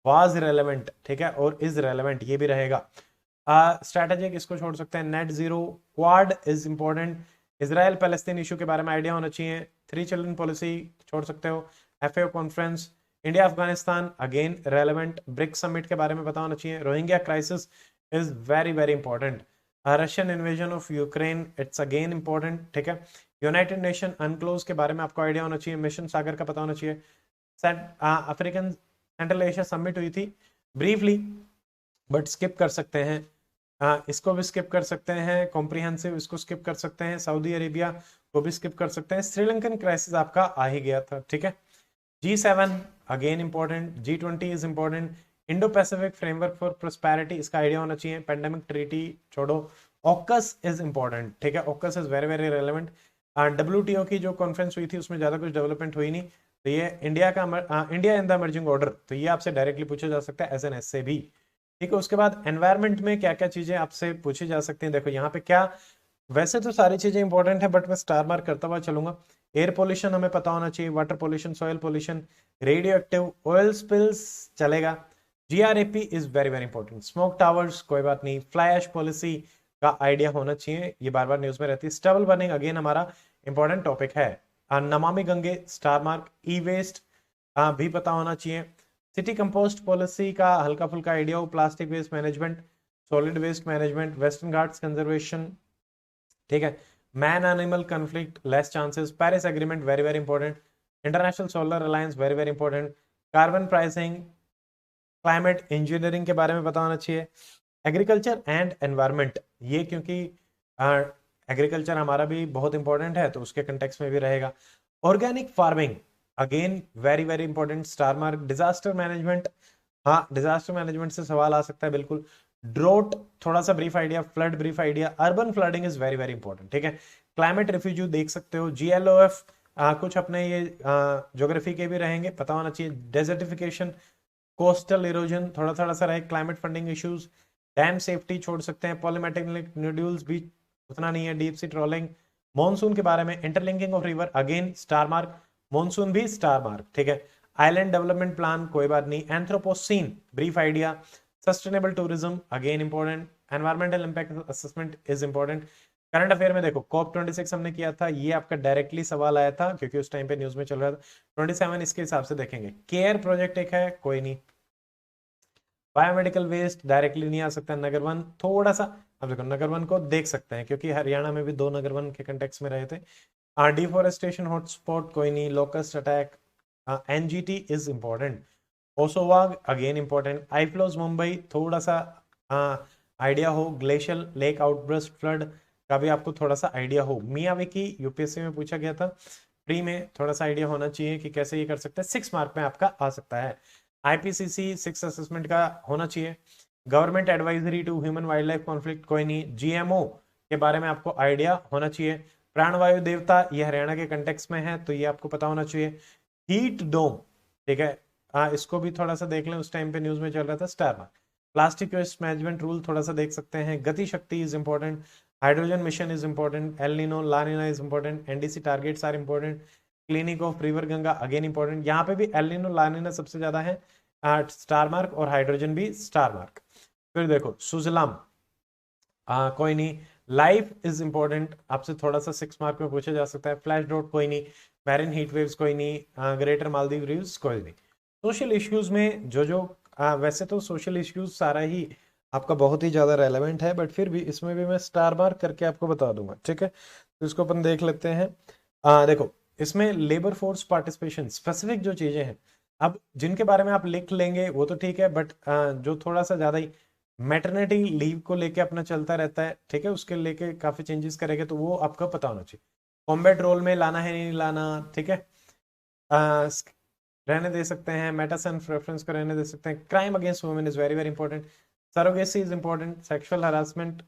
वाज रेलेवेंट, ठीक है, और इज रेलेवेंट ये भी रहेगा। स्ट्रैटेजिक इसको छोड़ सकते हैं, net zero, quad is important, Israel Palestine issue के बारे में आइडिया होना चाहिए, 3 चिल्ड्रन पॉलिसी छोड़ सकते हो, FAO conference, India Afghanistan again relevant, BRICS summit के बारे में पता होना चाहिए, Rohingya crisis is very very important, Russian invasion of Ukraine it's again important, ठीक है। यूनाइटेड नेशन अनक्लोज के बारे में आपको आइडिया होना चाहिए, मिशन सागर का पता होना चाहिए। अफ्रीकन सेंट्रल एशिया समिट हुई थी ब्रीफली, बट स्किप कर सकते हैं, इसको भी स्किप कर सकते हैं, कॉम्प्रिहेंसिव इसको स्किप कर सकते हैं, सऊदी अरेबिया को भी स्किप कर सकते हैं, श्रीलंकन क्राइसिस आपका आ ही गया था, ठीक है। G7 again important, G20 is important, Indo Pacific framework for prosperity इसका आइडिया होना चाहिए, पेंडेमिक ट्रीटी छोड़ो, ऑकस इज इंपॉर्टेंट, ठीक है, AUKUS is very very relevant. WTO की जो कॉन्फ्रेंस हुई थी उसमें ज्यादा कुछ डेवलपमेंट हुई नहीं, तो ये इंडिया का India in the emerging order, तो ये आपसे डायरेक्टली पूछा जा सकता है एसएनएस से भी, ठीक है। उसके बाद एनवायरमेंट में क्या क्या चीजें आपसे पूछी जा सकती हैं, देखो यहाँ पे क्या, वैसे तो सारी चीजें इंपॉर्टेंट है बट मैं स्टार मार्क करता हुआ चलूंगा। एयर पोल्यूशन हमें पता होना चाहिए, water pollution, soil pollution, radioactive, oil spills चलेगा, GRAP is very very important, smoke towers कोई बात नहीं, फ्लाई ऐश पॉलिसी का आइडिया होना चाहिए, ये बार बार न्यूज में रहती है, स्टबल बर्निंग अगेन हमारा इंपॉर्टेंट टॉपिक है, Namami Gange star mark, e waste भी पता होना चाहिए, सिटी कंपोस्ट पॉलिसी का हल्का फुल्का आइडिया हो, plastic waste management, solid waste management, Western Ghats conservation, ठीक है, man animal conflict less chances, Paris agreement very very important, international solar alliance very very important, carbon pricing, climate engineering के बारे में पता होना चाहिए, एग्रीकल्चर एंड एनवायरमेंट, ये क्योंकि एग्रीकल्चर हमारा भी बहुत इंपॉर्टेंट है तो उसके कंटेक्स्ट में भी रहेगा, organic farming again very very important, star mark, disaster management, हाँ डिजास्टर मैनेजमेंट से सवाल आ सकता है बिल्कुल, ड्रोट थोड़ा सा brief idea, flood brief idea, urban flooding is very very important, ठीक है, क्लाइमेट रिफ्यूजी देख सकते हो, जीएलओएफ कुछ अपने ये ज्योग्राफी के भी रहेंगे, पता होना चाहिए, डेजर्टिफिकेशन, कोस्टल इरोजन थोड़ा थोड़ा सा रहे, climate funding issues, dam safety छोड़ सकते हैं, पॉलीमेटिक न्यूड्यूल्स भी उतना नहीं है, डीप सी ट्रोलिंग, मॉनसून के बारे में, interlinking of river again star mark, monsoon भी स्टार मार्क, ठीक है, आइलैंड डेवलपमेंट प्लान कोई बात नहीं, anthropocene brief idea, sustainable tourism again important, environmental impact assessment is important, current affair में देखो कॉप 26 हमने किया था, ये आपका डायरेक्टली सवाल आया था क्योंकि उस टाइम पे न्यूज में चल रहा था, 27 इसके हिसाब से देखेंगे, केयर प्रोजेक्ट एक है कोई नहीं, बायोमेडिकल वेस्ट डायरेक्टली नहीं आ सकता, नगर वन थोड़ा सा, अब देखो नगर वन को देख सकते हैं क्योंकि हरियाणा में भी 2 नगर वन के कंटेक्स में रहे थे, डिफोरेस्टेशन हॉटस्पॉट कोई नहीं, locust attack, NGT is important, ओसोवाग अगेन इंपॉर्टेंट, आईफ्लोज मुंबई थोड़ा सा आइडिया हो, ग्लेशियल लेक आउटब्रस्ट फ्लड का भी आपको थोड़ा सा आइडिया हो, मियावाकी यूपीएससी में पूछा गया था, प्री में थोड़ा सा आइडिया होना चाहिए कि कैसे ये कर सकते हैं, 6 मार्क में आपका आ सकता है, आईपीसीसी 6 असेसमेंट का होना चाहिए, government advisory to human wild life conflict कोई नहीं, जीएमओ के बारे में आपको आइडिया होना चाहिए, प्राणवायु देवता ये हरियाणा के कंटेक्स में है तो ये आपको पता होना चाहिए, हीट डोम, ठीक है, इसको भी थोड़ा सा देख लें, उस टाइम पे न्यूज में चल रहा था, star mark, plastic waste management rule थोड़ा सा देख सकते हैं, Gati Shakti is important, hydrogen mission is important, El Nino La Nina is important, NDC targets are important, cleaning of river Ganga again important, यहाँ पे भी एल नीनो ला नीना सबसे ज्यादा है, स्टार मार्क, और हाइड्रोजन भी स्टार मार्क, फिर देखो सुजलाम कोई नहीं, लाइफ इज इंपॉर्टेंट आपसे थोड़ा सा 6 मार्क में पूछा जा सकता है, फ्लैश ड्रॉट कोई नहीं, मैरिन हीट वेव्स कोई नहीं, ग्रेटर मालदीव रीव्स कोई नहीं, सोशल इश्यूज में जो वैसे तो सोशल इश्यूज सारा ही आपका बहुत ही ज्यादा रेलेवेंट है बट फिर भी इसमें भी मैं स्टार मार्क करके आपको बता दूंगा, ठीक है, तो इसको अपन देख लेते हैं, देखो इसमें लेबर फोर्स पार्टिसिपेशन स्पेसिफिक जो चीजें हैं, अब जिनके बारे में आप लिख लेंगे वो तो ठीक है बट जो थोड़ा सा ज्यादा ही मैटरनिटी लीव को लेके अपना चलता रहता है, ठीक है, उसके लेके काफी चेंजेस करेंगे, तो वो आपका पता होना चाहिए। कॉम्बैट रोल में लाना है नहीं लाना, ठीक है, आ, रहने दे सकते हैं, मेटासन प्रेफरेंस को रहने दे सकते हैं। Crime against women is very very important, surrogacy is important, sexual harassment,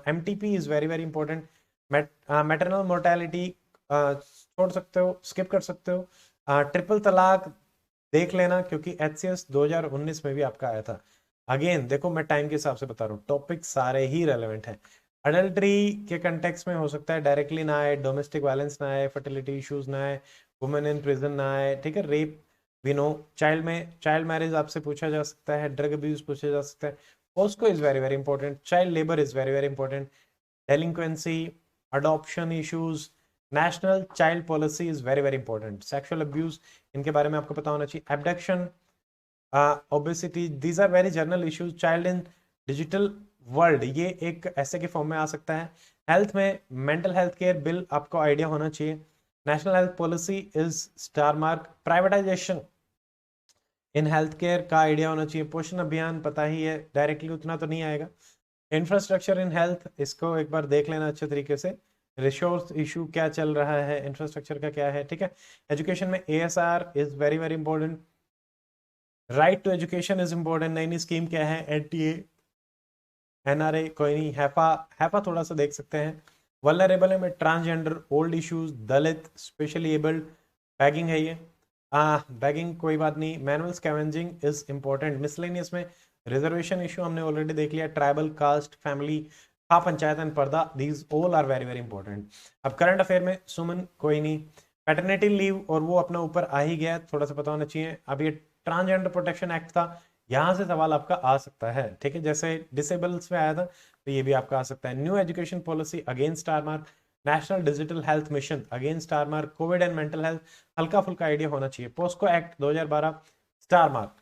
MTP is very very important, maternal mortality छोड़ सकते हो, स्किप कर सकते हो, ट्रिपल तलाक देख लेना क्योंकि एचसीएस 2019 में भी आपका आया था। अगेन देखो मैं टाइम के हिसाब से बता रहा हूँ, टॉपिक सारे ही रेलेवेंट हैं। अडल्ट्री के कंटेक्स में हो सकता है डायरेक्टली ना आए, डोमेस्टिक वायलेंस ना आए, फर्टिलिटी इश्यूज ना आए, वुमेन इन प्रिजन ना आए, ठीक है, रेप भी नो, चाइल्ड मैरिज आपसे पूछा जा सकता है, ड्रग अब्यूज पूछा जा सकता है, POCSO is very very important, child labour is very very important, delinquency, adoption issues, national child policy is very very important, sexual abuse इनके बारे में आपको पता होना चाहिए, abduction, obesity, these are very general issues, child in digital world ये एक ऐसे के फॉर्म में आ सकता है। हेल्थ में मेंटल हेल्थ केयर बिल आपको आइडिया होना चाहिए, national health policy is star mark, privatisation in health care का आइडिया होना चाहिए, पोषण अभियान पता ही है, डायरेक्टली उतना तो नहीं आएगा, इंफ्रास्ट्रक्चर इन हेल्थ इसको एक बार देख लेना अच्छे तरीके से, रिसोर्स इशू क्या चल रहा है, इंफ्रास्ट्रक्चर का क्या है, ठीक है। एजुकेशन में ASER is very very important, right to education is important, नई नई स्कीम क्या है, एनटीए, एनआरए कोई नहीं, हैफा, हैफा थोड़ा सा देख सकते हैं, वल्नरेबल में transgender, old issues, Dalit, specially abled, begging है ये, बैगिंग कोई बात नहीं, manual scavenging is important, miscellaneous में रिजर्वेशन इशू हमने ऑलरेडी देख लिया, tribal, caste, family, khap panchayat and purdah, these all are very very important. अब करंट अफेयर में सुमन कोई नहीं, पैटर्निटी लीव और वो अपना ऊपर आ ही गया, थोड़ा सा पता होना चाहिए। अब ये ट्रांसजेंडर प्रोटेक्शन एक्ट था, यहां से सवाल आपका आ सकता है, ठीक है, जैसे डिसेबल्स में आया था तो ये भी आपका आ सकता है। New education policy again star mark, national digital health mission again star mark, Covid and mental health हल्का फुल्का आइडिया होना चाहिए, POCSO act 2012 star mark,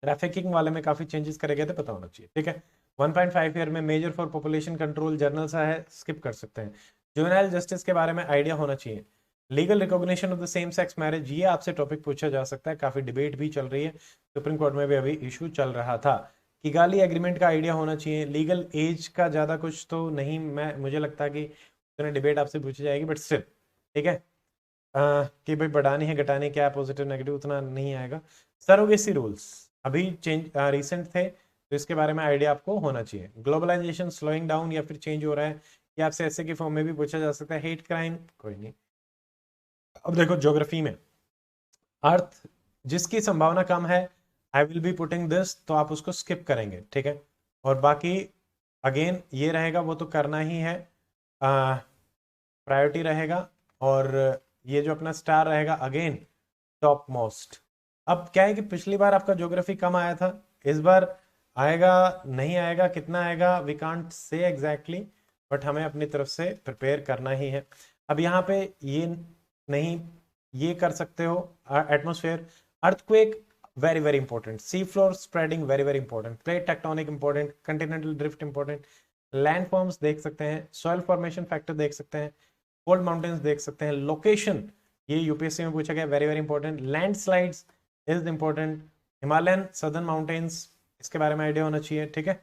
trafficking वाले में काफी चेंजेस करे गए थे, पता होना चाहिए, ठीक है। 1.5 ईयर में major for population control journal सा है, स्किप कर सकते हैं। जुवेनाइल जस्टिस के बारे में आइडिया होना चाहिए, legal recognition of the same sex marriage ये आपसे टॉपिक पूछा जा सकता है, काफी डिबेट भी चल रही है, सुप्रीम कोर्ट में भी अभी इशू चल रहा था। किगाली एग्रीमेंट का आइडिया होना चाहिए, लीगल एज का ज्यादा कुछ तो नहीं, मैं मुझे लगता है कि उतने डिबेट आपसे पूछी जाएगी, बट स्टिल ठीक है, कि भाई बढ़ानी है घटानी क्या है, पॉजिटिव नेगेटिव उतना नहीं आएगा। सरोगेसी रूल्स अभी चेंज रिसेंट थे तो इसके बारे में आइडिया आपको होना चाहिए। ग्लोबलाइजेशन स्लोइंग डाउन या फिर चेंज हो रहा है, या आपसे ऐसे की फॉर्म में भी पूछा जा सकता है। हेट क्राइम कोई नहीं। अब देखो ज्योग्राफी में अर्थ जिसकी संभावना कम है, I will be putting this, तो आप उसको स्किप करेंगे, ठीक है। और बाकी अगेन ये रहेगा, वो तो करना ही है, प्रायोरिटी रहेगा, और ये जो अपना स्टार रहेगा अगेन टॉप मोस्ट। अब क्या है कि पिछली बार आपका ज्योग्राफी कम आया था, इस बार आएगा नहीं आएगा, कितना आएगा we can't say exactly, but हमें अपनी तरफ से प्रिपेयर करना ही है। अब यहाँ पे ये नहीं, ये कर सकते हो, atmosphere, earthquake very very important, sea floor spreading very very important, plate tectonic important, Continental drift important, land forms देख सकते हैं, सॉइल फॉर्मेशन फैक्टर देख सकते हैं, कोल्ड माउंटेन्स देख सकते हैं, लोकेशन ये यूपीएससी में पूछा गया, very very important, landslides is important, Himalayan southern mountains इसके बारे में आइडिया होना चाहिए, ठीक है।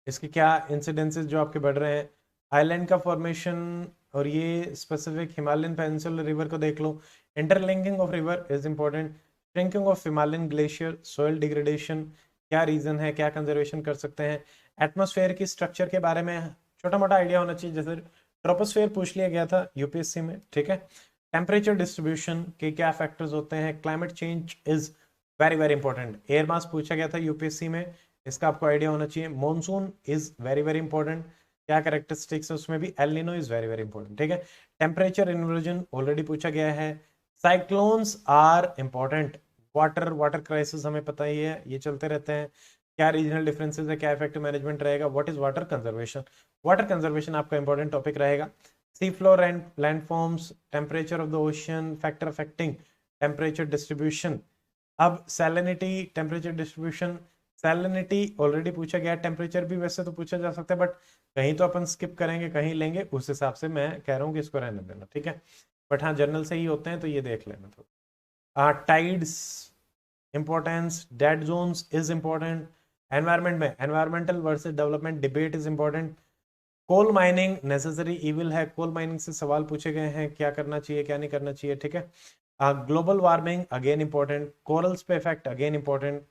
इसके क्या इंसिडेंसेस जो आपके बढ़ रहे हैं, आइलैंड का फॉर्मेशन, और ये स्पेसिफिक हिमालयन पेनिनसुलर रिवर को देख लो, interlinking of river is important, shrinking of Himalayan glacier, soil degradation क्या रीजन है, क्या कंजर्वेशन कर सकते हैं, एटमॉस्फेयर की स्ट्रक्चर के बारे में छोटा मोटा आइडिया होना चाहिए, जैसे ट्रोपोस्फेयर पूछ लिया गया था यूपीएससी में, ठीक है। टेम्परेचर डिस्ट्रीब्यूशन के क्या फैक्टर्स होते हैं, climate change is very very important, air mass पूछा गया था यूपीएससी में, इसका आपको आइडिया होना चाहिए। Monsoon is very very important, क्या कैरेक्टरिस्टिक्स है उसमें भी, El Nino is very very important, ठीक है। टेम्परेचर इन्वर्जन ऑलरेडी पूछा गया है, cyclones are important, water crisis हमें पता ही है, ये चलते रहते हैं, क्या रीजनल डिफरेंसेस है, क्या इफेक्टिव मैनेजमेंट रहेगा, what is water conservation, water conservation आपका इंपॉर्टेंट टॉपिक रहेगा। Sea floor and landforms, temperature of the ocean, factor affecting temperature distribution. अब salinity, temperature distribution, salinity already पूछा गया, टेम्परेचर भी वैसे तो पूछा जा सकता है, बट कहीं तो अपन स्किप करेंगे कहीं लेंगे, उस हिसाब से मैं कह रहा हूँ कि इसको रहने देना, ठीक है। बट हाँ जनरल से ही होते हैं तो ये देख लेना। तो tides importance, dead zones is important, environment में environmental versus development debate is important, coal mining necessary evil है, कोल माइनिंग से सवाल पूछे गए हैं, क्या करना चाहिए क्या नहीं करना चाहिए, ठीक है। Global warming again important, corals पे इफेक्ट अगेन इंपॉर्टेंट,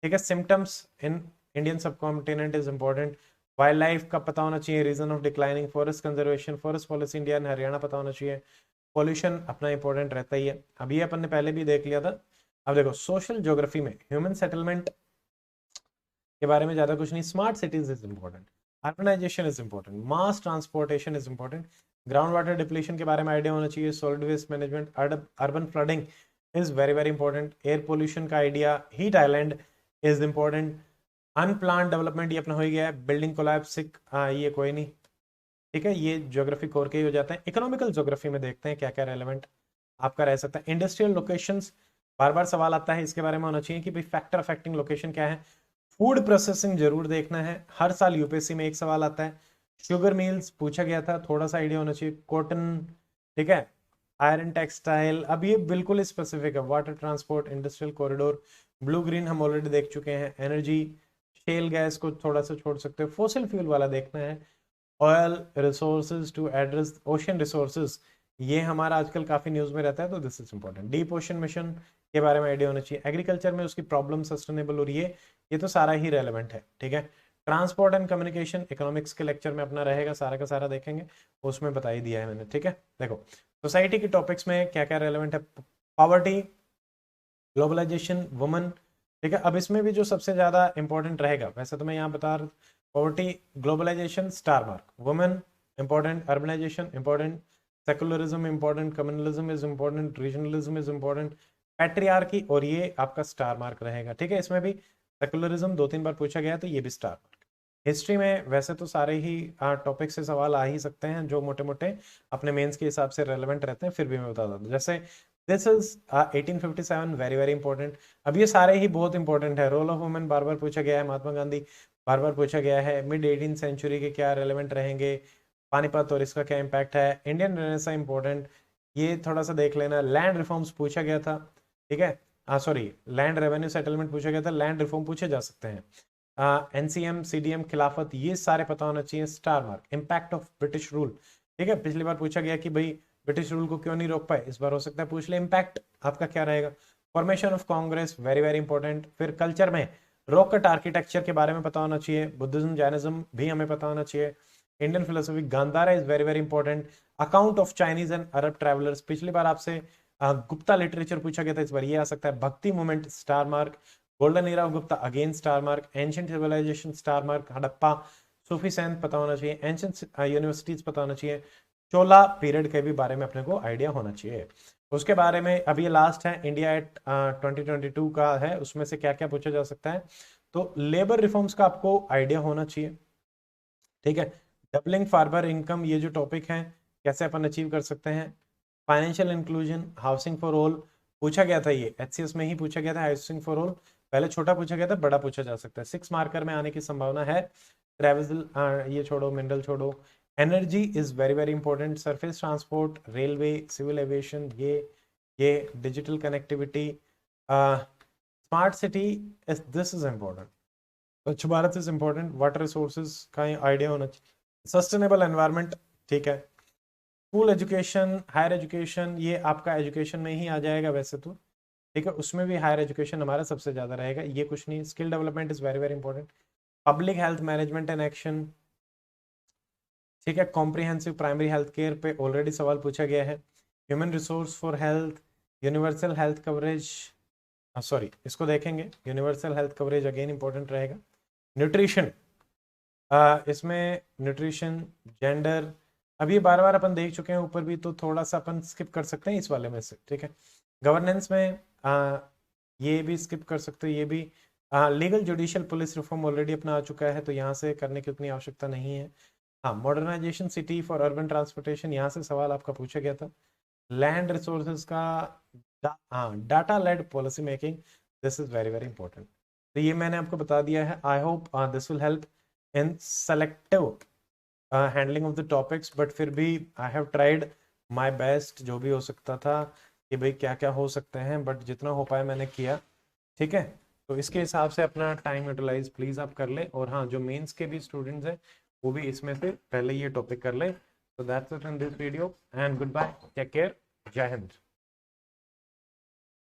ठीक है। Symptoms in Indian subcontinent is important, wild life का पता होना चाहिए, region of declining forest conservation, forest policy India and Haryana पता होना चाहिए, पॉल्यूशन अपना इंपॉर्टेंट रहता ही है, अब ये अपन ने पहले भी देख लिया था। अब देखो सोशल ज्योग्राफी में ह्यूमन सेटलमेंट के बारे में ज्यादा कुछ नहीं, smart cities is important, urbanisation is important, mass transportation is important, ground water depletion के बारे में आइडिया होना चाहिए, solid waste management, urban flooding is very very important, air pollution का idea, heat island is important, unplanned development ये अपना हो गया है, बिल्डिंग कोलैप्स ये कोई नहीं, ठीक है, ये ज्योग्राफी कोर के ही हो जाता है। इकोनॉमिकल ज्योग्राफी में देखते हैं क्या क्या रेलेवेंट आपका रह सकता है। इंडस्ट्रियल लोकेशंस बार बार सवाल आता है, इसके बारे में होना चाहिए कि भाई फैक्टर अफेक्टिंग लोकेशन क्या है। फूड प्रोसेसिंग जरूर देखना है, हर साल यूपीएससी में एक सवाल आता है। शुगर मिल्स पूछा गया था, थोड़ा सा आइडिया होना चाहिए। कॉटन, ठीक है। आयरन टेक्सटाइल, अब ये बिल्कुल स्पेसिफिक है। Water transport, industrial corridor, blue green हम ऑलरेडी देख चुके हैं। एनर्जी, शेल गैस को थोड़ा सा छोड़ सकते हो। फोसिल फ्यूल वाला देखना है। Oil resources to address ocean resources, ये हमारा आजकल काफी न्यूज में रहता है, तो this is important. Deep ocean mission के बारे में आइडिया होना चाहिए। एग्रीकल्चर में उसकी प्रॉब्लम सस्टेनेबल हो रही है, ये तो सारा ही रेलेवेंट है, ठीक है। ट्रांसपोर्ट एंड कम्युनिकेशन इकोनॉमिक्स के लेक्चर में अपना रहेगा, सारा का सारा देखेंगे, उसमें बता ही दिया है मैंने, ठीक है। देखो सोसाइटी के टॉपिक्स में क्या क्या रेलेवेंट है। पॉवर्टी, ग्लोबलाइजेशन, वुमन, ठीक है। अब इसमें भी जो सबसे ज्यादा इंपॉर्टेंट रहेगा, वैसे तो मैं यहाँ बता रहा, poverty, globalisation star mark, women important, urbanisation important, secularism important, communalism is important, regionalism is important, patriarchy, और ये आपका स्टार मार्क रहेगा, ठीक है। इसमें भी सेकुलरिज्म 2-3 बार पूछा गया, तो ये भी स्टार मार्क। हिस्ट्री में वैसे तो सारे ही टॉपिक से सवाल आ ही सकते हैं, जो मोटे मोटे अपने मेंस के हिसाब से रेलेवेंट रहते हैं, फिर भी मैं बता दूं, जैसे this is 1857 very very important. अब ये सारे ही बहुत इंपॉर्टेंट है। रोल ऑफ वुमेन बार बार पूछा गया है, महात्मा गांधी बार बार पूछा गया है। मिड 18 सेंचुरी के क्या रेलेवेंट रहेंगे, पानीपत और इसका क्या इम्पैक्ट है। इंडियन रेनेसा इंपॉर्टेंट, ये थोड़ा सा देख लेना। लैंड रिफॉर्म्स पूछा गया था, ठीक है। सॉरी, लैंड रेवेन्यू सेटलमेंट पूछा गया था, लैंड रिफॉर्म पूछे जा सकते हैं। एनसीएम, सीडीएम, खिलाफत, ये सारे पता होना चाहिए, star mark. Impact of British rule, ठीक है, पिछली बार पूछा गया कि भाई ब्रिटिश रूल को क्यों नहीं रोक पाए, इस बार हो सकता है पूछ ले, इम्पैक्ट आपका क्या रहेगा। Formation of Congress very very important. फिर कल्चर में रॉक कट आर्किटेक्चर के बारे में पता होना चाहिए। बुद्धिज्म, जैनिज्म भी हमें पता होना चाहिए। Indian philosophy, Gandhara is very very important. Account of Chinese and Arab travellers, पिछली बार आपसे गुप्ता लिटरेचर पूछा गया था, इस बार ये आ सकता है। Bhakti movement star mark. Golden era of Gupta again star mark. Ancient civilisation star mark. Harappa, Sufi saint पता होना चाहिए। एंशियंट यूनिवर्सिटीज पता होना चाहिए। चोला पीरियड के भी बारे में अपने को आइडिया होना चाहिए। उसके बारे में अब ये लास्ट है, इंडिया एट 2022 का है, उसमें से क्या क्या पूछा जा सकता है। तो लेबर रिफॉर्म्स का आपको आइडिया होना चाहिए, ठीक है। डबलिंग फार्मर इनकम, ये जो टॉपिक है कैसे अपन अचीव कर सकते हैं। Financial inclusion, housing for all पूछा गया था, ये एचसीएस में ही पूछा गया था। हाउसिंग फॉर ऑल पहले छोटा पूछा गया था, बड़ा पूछा जा सकता है, 6 मार्कर में आने की संभावना है। ट्रेवल, ये छोड़ो, मिनरल छोड़ो। Energy is very very important. Surface transport, railway, civil aviation, ये digital connectivity, smart city, this is important. Swachh Bharat is important. Water resources का आइडिया होना चाहिए। सस्टेनेबल एनवायरनमेंट, ठीक है। स्कूल एजुकेशन, हायर एजुकेशन, ये आपका एजुकेशन में ही आ जाएगा वैसे तो, ठीक है। उसमें भी हायर एजुकेशन हमारा सबसे ज्यादा रहेगा, ये कुछ नहीं। Skill development is very very important. Public health management and action, ठीक है। कॉम्प्रिहेंसिव प्राइमरी हेल्थ केयर पे ऑलरेडी सवाल पूछा गया है। Human resource for health, universal health coverage, sorry इसको देखेंगे। Universal health coverage again important रहेगा। न्यूट्रिशन, इसमें न्यूट्रिशन, जेंडर, अब ये बार बार अपन देख चुके हैं ऊपर भी, तो थोड़ा सा अपन स्किप कर सकते हैं इस वाले में से, ठीक है। गवर्नेंस में ये भी स्किप कर सकते हो, ये भी। Legal judicial police reform already अपना आ चुका है, तो यहाँ से करने की उतनी आवश्यकता नहीं है। हाँ, modernisation city for urban transportation, यहाँ से सवाल आपका पूछा गया था। लैंड रिसोर्सेज का, हाँ, data led policy making, this is very very important. तो ये मैंने आपको बता दिया है। I hope this will help in selective handling of the topics, but फिर भी I have tried my best, जो भी हो सकता था कि भाई क्या क्या हो सकते हैं, बट जितना हो पाया मैंने किया। ठीक है, तो इसके हिसाब से अपना टाइम यूटिलाइज प्लीज आप कर लें। और हाँ, जो मेंस के भी स्टूडेंट्स हैं वो भी इसमें से पहले ये टॉपिक कर लें। So that's it in this video and goodbye. Take care. Jai Hind.